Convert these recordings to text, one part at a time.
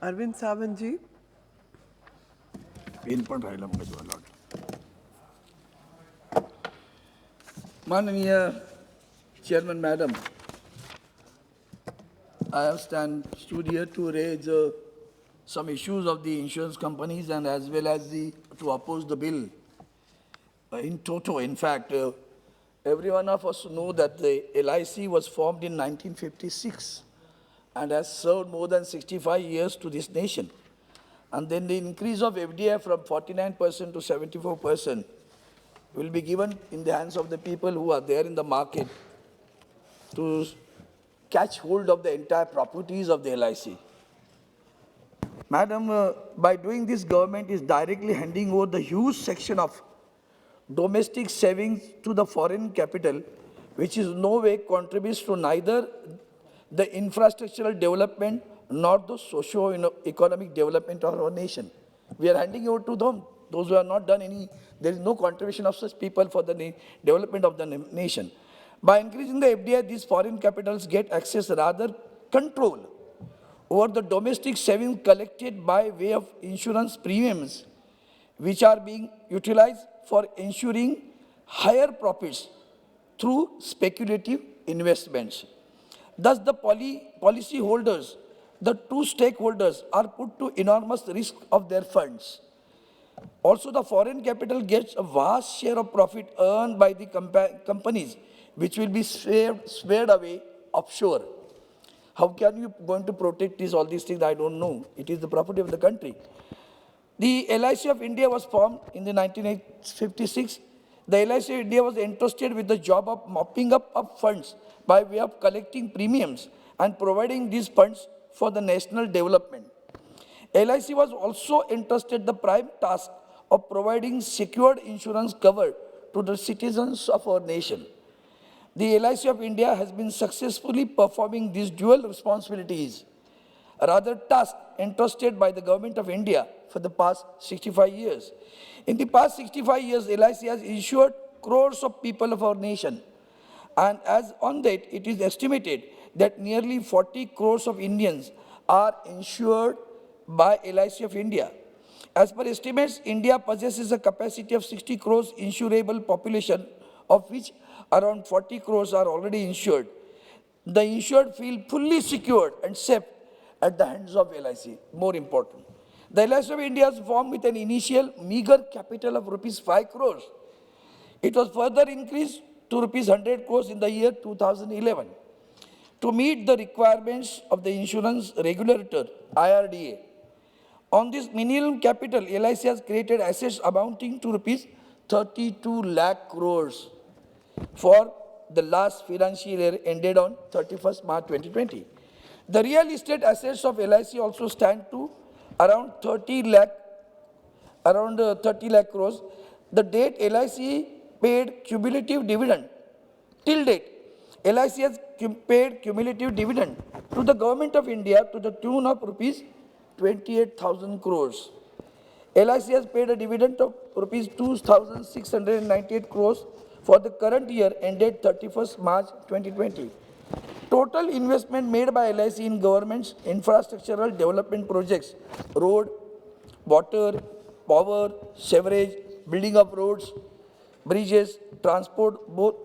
अरविंद सावंत जी. Pen पण राहिला मग मला वाटतं. माननीय Chairman Madam, I have stood here to raise some issues of the insurance companies and as well as to oppose the bill. In toto, in fact, every one of us know that the LIC was formed in 1956 and has served more than 65 years to this nation. And then the increase of FDI from 49% to 74% will be given in the hands of the people who are there in the market to catch hold of the entire properties of the LIC. Madam, by doing this, government is directly handing over the huge section of domestic savings to the foreign capital, which is no way contributes to neither the infrastructural development nor the socio-economic development of our nation. We are handing over to them. Those who have not done any, there is no contribution of such people for the development of the nation. By increasing the FDI, these foreign capitals get access, rather control, over the domestic savings collected by way of insurance premiums, which are being utilized for ensuring higher profits through speculative investments. Thus, the policy holders, the two stakeholders, are put to enormous risk of their funds. Also, the foreign capital gets a vast share of profit earned by the companies, which will be swept away offshore. How can you going to protect all these things? I don't know. It is the property of the country. The LIC of India was formed in the 1956. The LIC of India was entrusted with the job of mopping up of funds by way of collecting premiums and providing these funds for the national development. LIC was also entrusted the prime task of providing secured insurance cover to the citizens of our nation. The LIC of India has been successfully performing these dual responsibilities, rather task entrusted by the government of India for the past 65 years. In the past 65 years, LIC has insured crores of people of our nation. And as on that, it is estimated that nearly 40 crores of Indians are insured by LIC of India. As per estimates, India possesses a capacity of 60 crores insurable population, of which around 40 crores are already insured. The insured feel fully secured and safe at the hands of LIC. More important, the LIC of India was formed with an initial meager capital of rupees 5 crores. It was further increased to rupees 100 crores in the year 2011. To meet the requirements of the insurance regulator, IRDA, on this minimum capital, LIC has created assets amounting to rupees 32 lakh crores for the last financial year ended on 31st March 2020. The real estate assets of LIC also stand to around 30 lakh crores. The date LIC paid cumulative dividend. Till date, LIC has paid cumulative dividend to the government of India to the tune of rupees 28,000 crores. LIC has paid a dividend of rupees 2,698 crores for the current year ended 31st March 2020. Total investment made by LIC in government's infrastructural development projects, road, water, power, sewerage, building of roads, bridges, transport, both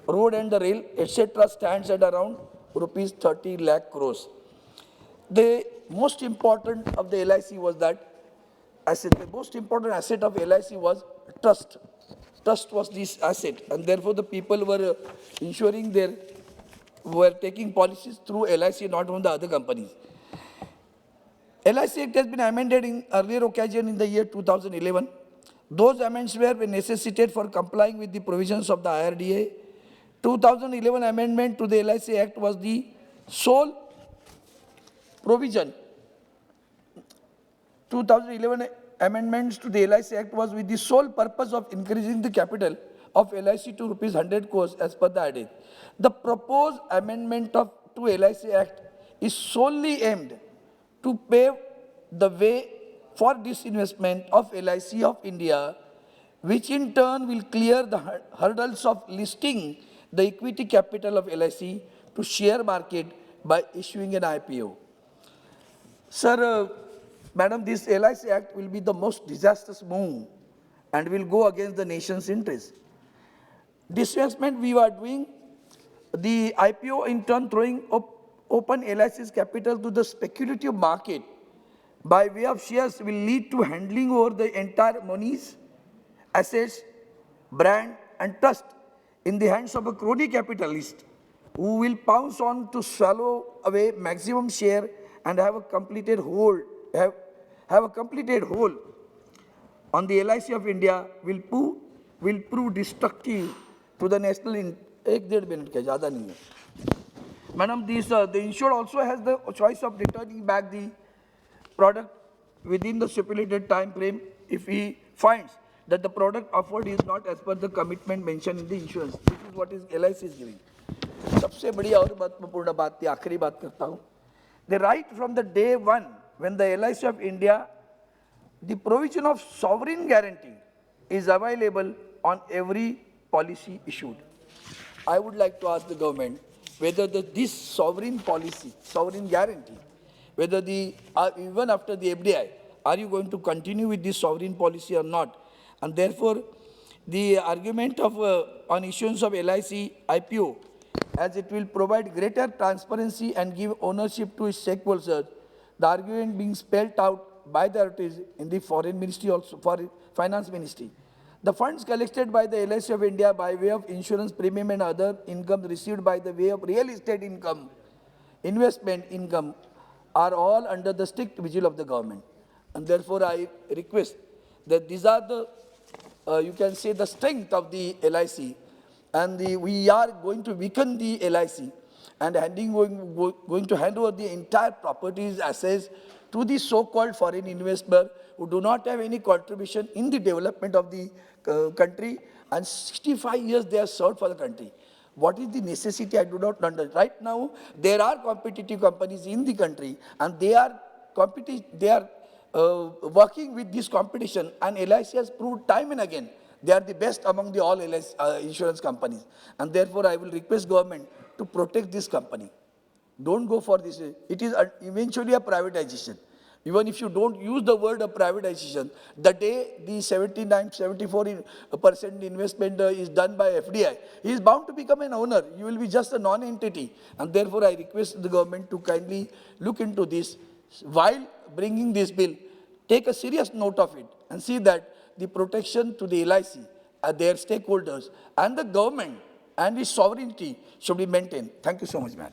road and the rail, etc., stands at around rupees 30 lakh crores. The most important of the LIC was that asset. The most important asset of LIC was trust. Trust was this asset, and therefore the people were were taking policies through LIC, not from the other companies. LIC Act has been amended in earlier occasion in the year 2011. Those amendments were necessitated for complying with the provisions of the IRDA. 2011 amendment to the LIC Act was the sole provision. 2011 amendments to the LIC Act was with the sole purpose of increasing the capital of LIC to rupees 100 crores as per the IRDA. The proposed amendment to LIC Act is solely aimed to pave the way for disinvestment of LIC of India, which in turn will clear the hurdles of listing the equity capital of LIC to share market by issuing an IPO. Sir, Madam, this LIC Act will be the most disastrous move and will go against the nation's interest. Disbursement we are doing, the IPO in turn throwing open LIC's capital to the speculative market by way of shares will lead to handling over the entire monies, assets, brand and trust in the hands of a crony capitalist who will pounce on to swallow away maximum share and have a completed hold, have a completed hold on the LIC of India will prove destructive to the national एक डेढ़ minute का ज़्यादा नहीं है Madam, the insured also has the choice of returning back the product within the stipulated time frame if he finds that the product offered is not as per the commitment mentioned in the insurance. This is what is LIC is giving. सबसे बड़ी और महत्वपूर्ण बात थी, आखिरी बात करता हूँ. The right from the day one when the LIC of India, the provision of sovereign guarantee is available on every policy issued. I would like to ask the government whether this sovereign policy, sovereign guarantee, whether even after the FDI, are you going to continue with this sovereign policy or not? And therefore, the argument of on issuance of LIC IPO, as it will provide greater transparency and give ownership to its stakeholders, the argument being spelled out by the authorities in the Foreign Ministry, also for Finance Ministry. The funds collected by the LIC of India by way of insurance premium and other income received by the way of real estate income, investment income, are all under the strict vigil of the government. And therefore, I request that these are the, you can say, the strength of the LIC. And we are going to weaken the LIC and going to hand over the entire properties, assets to the so-called foreign investor who do not have any contribution in the development of the country, and 65 years they have served for the country. What is the necessity? I do not understand. Right now, there are competitive companies in the country, and they are working with this competition, and LIC has proved time and again they are the best among the all LIC, insurance companies. And therefore, I will request government to protect this company. Don't go for this. It is eventually a privatization. Even if you don't use the word of privatization, the day the 74% investment is done by FDI, he is bound to become an owner. You will be just a non-entity. And therefore, I request the government to kindly look into this. While bringing this bill, take a serious note of it and see that the protection to the LIC, their stakeholders, and the government and its sovereignty should be maintained. Thank you so much, ma'am.